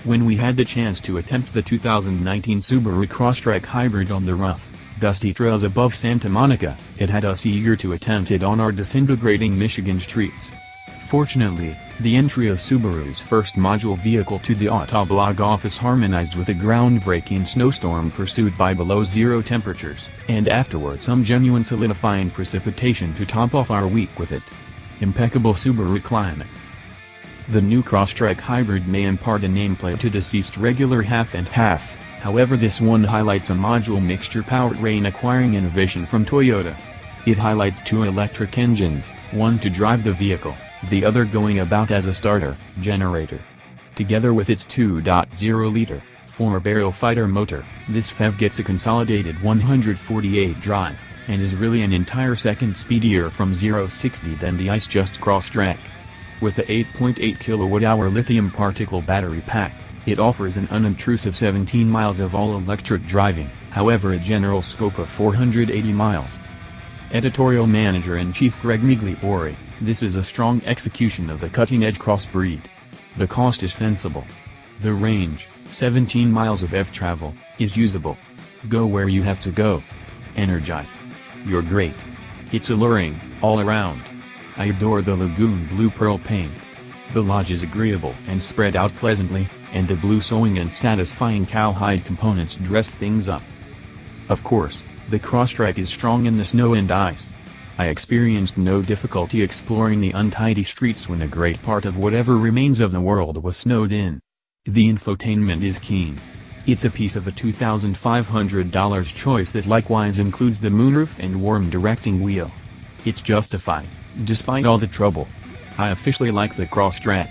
When we had the chance to attempt the 2019 Subaru Crosstrek Hybrid on the rough, dusty trails above Santa Monica, it had us eager to attempt it on our disintegrating Michigan streets. Fortunately, the entry of Subaru's first module vehicle to the Autoblog office harmonized with a groundbreaking snowstorm pursued by below-zero temperatures, and afterward some genuine solidifying precipitation to top off our week with it. Impeccable Subaru climate. The new Crosstrek Hybrid may impart a nameplate to deceased regular half and half, however this one highlights a module mixture powertrain acquiring innovation from Toyota. It highlights two electric engines, one to drive the vehicle, the other going about as a starter generator. Together with its 2.0-liter, 4-barrel fighter motor, this PHEV gets a consolidated 148 drive, and is really an entire second speedier from 0-60 than the ICE-just Crosstrek. With the 8.8 kWh lithium particle battery pack, it offers an unobtrusive 17 miles of all-electric driving, however a general scope of 480 miles. Editorial Manager-in-Chief Greg Migliore: this is a strong execution of the cutting-edge crossbreed. The cost is sensible. The range, 17 miles of EV travel, is usable. Go where you have to go. Energize. You're great. It's alluring, all around. I adore the Lagoon Blue Pearl paint. The lodge is agreeable and spread out pleasantly, and the blue sewing and satisfying cowhide components dressed things up. Of course, the Crosstrek is strong in the snow and ice. I experienced no difficulty exploring the untidy streets when a great part of whatever remains of the world was snowed in. The infotainment is keen. It's a piece of a $2,500 choice that likewise includes the moonroof and warm directing wheel. It's justified, despite all the trouble. I officially like the Crosstrek.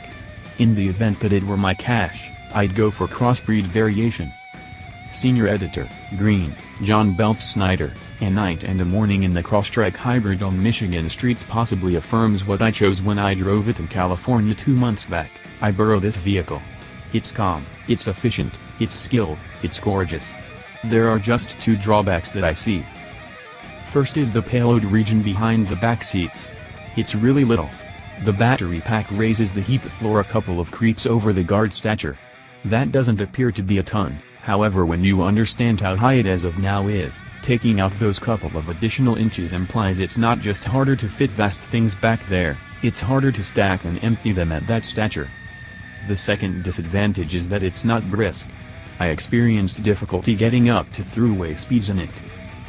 In the event that it were my cash, I'd go for crossbreed variation. Senior Editor, Green, John Belts Snyder: a night and a morning in the Crosstrek Hybrid on Michigan streets possibly affirms what I chose when I drove it in California 2 months back. I borrow this vehicle. It's calm, it's efficient, it's skilled, it's gorgeous. There are just two drawbacks that I see. First is the payload region behind the back seats. It's really little. The battery pack raises the heap floor a couple of creeps over the guard stature. That doesn't appear to be a ton, however when you understand how high it as of now is, taking out those couple of additional inches implies it's not just harder to fit vast things back there, it's harder to stack and empty them at that stature. The second disadvantage is that it's not brisk. I experienced difficulty getting up to throughway speeds in it.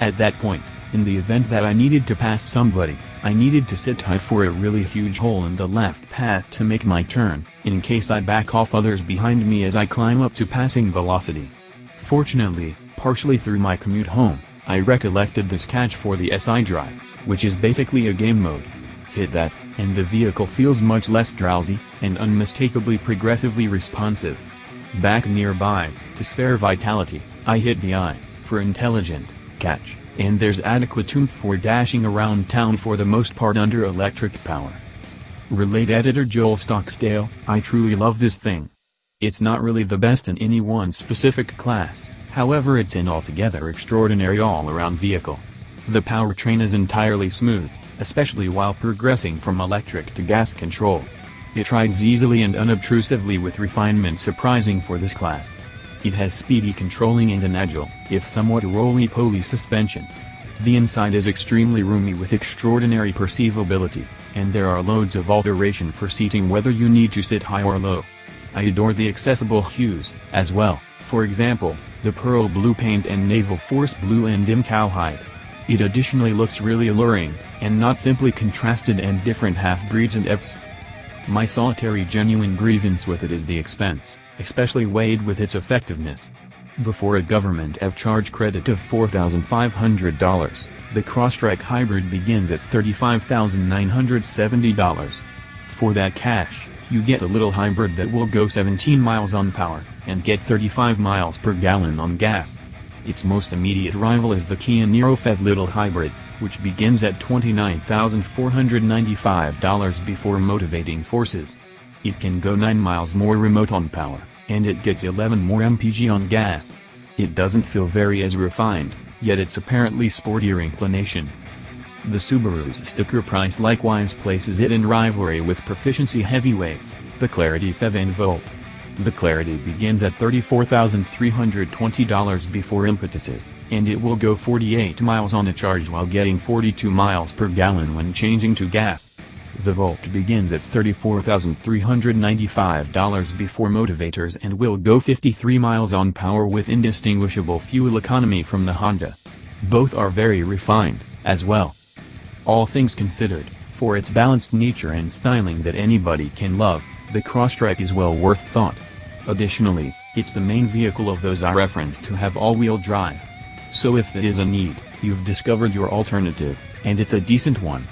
At that point, in the event that I needed to pass somebody, I needed to sit tight for a really huge hole in the left path to make my turn, in case I back off others behind me as I climb up to passing velocity. Fortunately, partially through my commute home, I recollected this catch for the SI drive, which is basically a game mode. Hit that, and the vehicle feels much less drowsy, and unmistakably progressively responsive. Back nearby, to spare vitality, I hit the I, for intelligent, catch, and there's adequate oomph for dashing around town for the most part under electric power. Relate Editor Joel Stocksdale: I truly love this thing. It's not really the best in any one specific class, however it's an altogether extraordinary all-around vehicle. The powertrain is entirely smooth, especially while progressing from electric to gas control. It rides easily and unobtrusively with refinement surprising for this class. It has speedy controlling and an agile, if somewhat roly-poly suspension. The inside is extremely roomy with extraordinary perceivability, and there are loads of alteration for seating whether you need to sit high or low. I adore the accessible hues, as well, for example, the pearl blue paint and naval force blue and dim cowhide. It additionally looks really alluring, and not simply contrasted and different half-breeds and EVs. My solitary genuine grievance with it is the expense, especially weighed with its effectiveness. Before a government EV charge credit of $4,500, the Crosstrek Hybrid begins at $35,970. For that cash, you get a little hybrid that will go 17 miles on power, and get 35 miles per gallon on gas. Its most immediate rival is the Kia Niro PHEV Little Hybrid, which begins at $29,495 before motivating forces. It can go 9 miles more remote on power, and it gets 11 more mpg on gas. It doesn't feel very as refined, yet it's apparently sportier inclination. The Subaru's sticker price likewise places it in rivalry with proficiency heavyweights, the Clarity PHEV and Volt. The Clarity begins at $34,320 before impetuses, and it will go 48 miles on a charge while getting 42 miles per gallon when changing to gas. The Volt begins at $34,395 before motivators and will go 53 miles on power with indistinguishable fuel economy from the Honda. Both are very refined, as well. All things considered, for its balanced nature and styling that anybody can love, the Crosstrek is well worth thought. Additionally, it's the main vehicle of those I referenced to have all-wheel drive. So if it is a need, you've discovered your alternative, and it's a decent one.